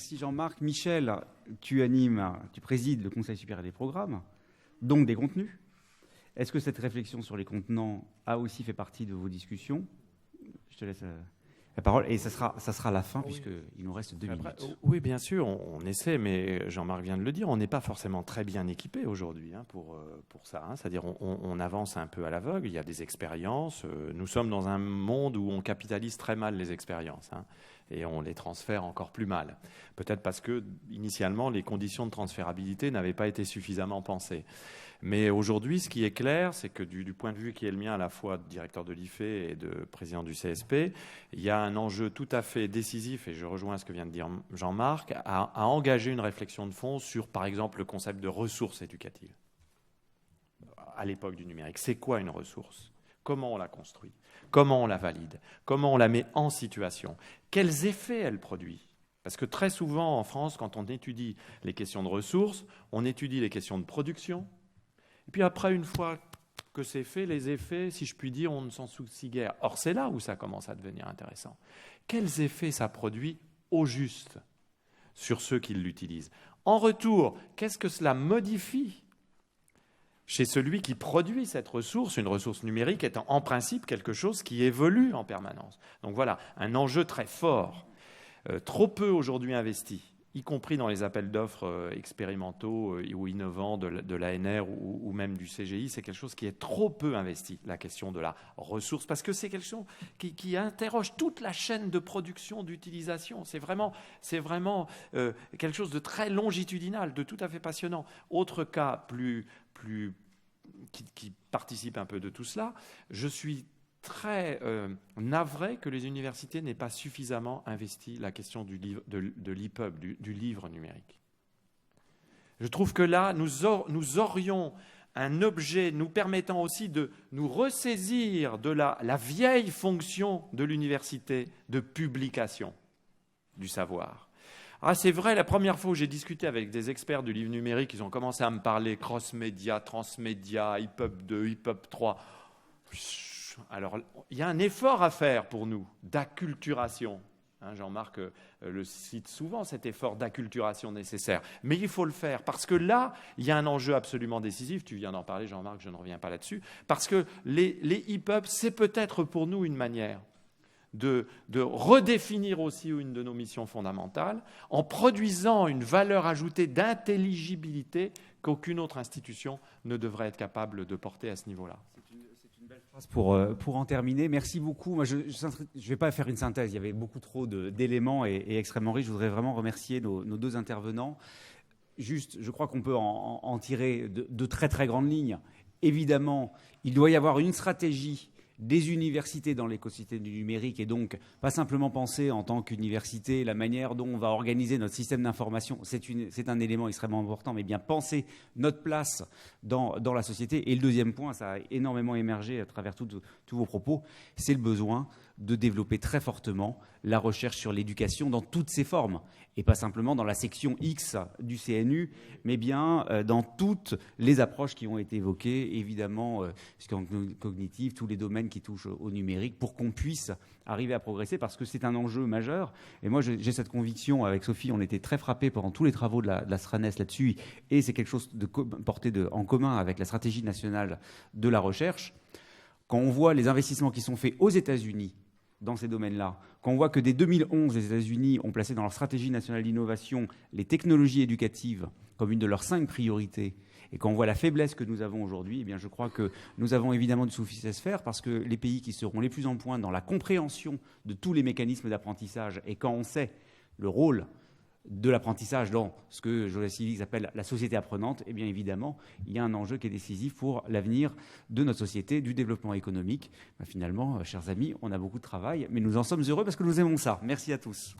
Merci Jean-Marc. Michel, tu présides le Conseil supérieur des programmes, donc des contenus. Est-ce que cette réflexion sur les contenants a aussi fait partie de vos discussions? Je te laisse la parole. Et ça sera la fin, puisqu'il nous reste 2 minutes. Oui, bien sûr, on essaie, mais Jean-Marc vient de le dire, on n'est pas forcément très bien équipé aujourd'hui pour ça. C'est-à-dire on avance un peu à l'aveugle, il y a des expériences. Nous sommes dans un monde où on capitalise très mal les expériences. Et on les transfère encore plus mal. Peut-être parce que, initialement, les conditions de transférabilité n'avaient pas été suffisamment pensées. Mais aujourd'hui, ce qui est clair, c'est que du point de vue qui est le mien, à la fois de directeur de l'IFE et de président du CSP, il y a un enjeu tout à fait décisif, et je rejoins ce que vient de dire Jean-Marc, à engager une réflexion de fond sur, par exemple, le concept de ressources éducatives. À l'époque du numérique, c'est quoi une ressource ? Comment on la construit? Comment on la valide? Comment on la met en situation? Quels effets elle produit? Parce que très souvent, en France, quand on étudie les questions de ressources, on étudie les questions de production. Et puis après, une fois que c'est fait, les effets, si je puis dire, on ne s'en soucie guère. Or, c'est là où ça commence à devenir intéressant. Quels effets ça produit au juste sur ceux qui l'utilisent? En retour, qu'est-ce que cela modifie chez celui qui produit cette ressource, une ressource numérique étant en principe quelque chose qui évolue en permanence. Donc voilà, un enjeu très fort, trop peu aujourd'hui investi, y compris dans les appels d'offres expérimentaux ou innovants de l'ANR ou même du CGI, c'est quelque chose qui est trop peu investi, la question de la ressource, parce que c'est quelque chose qui interroge toute la chaîne de production, d'utilisation. C'est vraiment quelque chose de très longitudinal, de tout à fait passionnant. Autre cas qui participe un peu de tout cela, je suis très navré que les universités n'aient pas suffisamment investi la question de l'EPUB, du livre numérique. Je trouve que là, nous aurions un objet nous permettant aussi de nous ressaisir de la vieille fonction de l'université de publication du savoir. Ah, c'est vrai, la première fois où j'ai discuté avec des experts du livre numérique, ils ont commencé à me parler cross-média, transmédia, EPUB 2, EPUB 3. Alors, il y a un effort à faire pour nous d'acculturation. Jean-Marc le cite souvent, cet effort d'acculturation nécessaire. Mais il faut le faire, parce que là, il y a un enjeu absolument décisif. Tu viens d'en parler, Jean-Marc, je ne reviens pas là-dessus. Parce que les EPUB, c'est peut-être pour nous une manière de redéfinir aussi une de nos missions fondamentales en produisant une valeur ajoutée d'intelligibilité qu'aucune autre institution ne devrait être capable de porter à ce niveau-là. C'est une belle phrase pour en terminer. Merci beaucoup. Moi, je ne vais pas faire une synthèse. Il y avait beaucoup trop d'éléments et extrêmement riches. Je voudrais vraiment remercier nos 2 intervenants. Juste, je crois qu'on peut en tirer de très, très grandes lignes. Évidemment, il doit y avoir une stratégie des universités dans l'écosystème du numérique et donc pas simplement penser en tant qu'université la manière dont on va organiser notre système d'information, c'est un élément extrêmement important, mais bien penser notre place dans la société. Et le deuxième point, ça a énormément émergé à travers tous vos propos, c'est le besoin de développer très fortement la recherche sur l'éducation dans toutes ses formes, et pas simplement dans la section X du CNU, mais bien dans toutes les approches qui ont été évoquées, évidemment, cognitive, tous les domaines qui touchent au numérique, pour qu'on puisse arriver à progresser, parce que c'est un enjeu majeur. Et moi, j'ai cette conviction, avec Sophie, on était très frappés pendant tous les travaux de la SRANES là-dessus, et c'est quelque chose porté en commun avec la stratégie nationale de la recherche. Quand on voit les investissements qui sont faits aux États-Unis dans ces domaines-là, quand on voit que dès 2011, les États-Unis ont placé dans leur stratégie nationale d'innovation les technologies éducatives comme une de leurs 5 priorités, et quand on voit la faiblesse que nous avons aujourd'hui, eh bien, je crois que nous avons évidemment du souci à se faire, parce que les pays qui seront les plus en pointe dans la compréhension de tous les mécanismes d'apprentissage, et quand on sait le rôle de l'apprentissage dans ce que Joseph Stiglitz appelle la société apprenante, eh bien évidemment, il y a un enjeu qui est décisif pour l'avenir de notre société, du développement économique. Finalement, chers amis, on a beaucoup de travail, mais nous en sommes heureux parce que nous aimons ça. Merci à tous.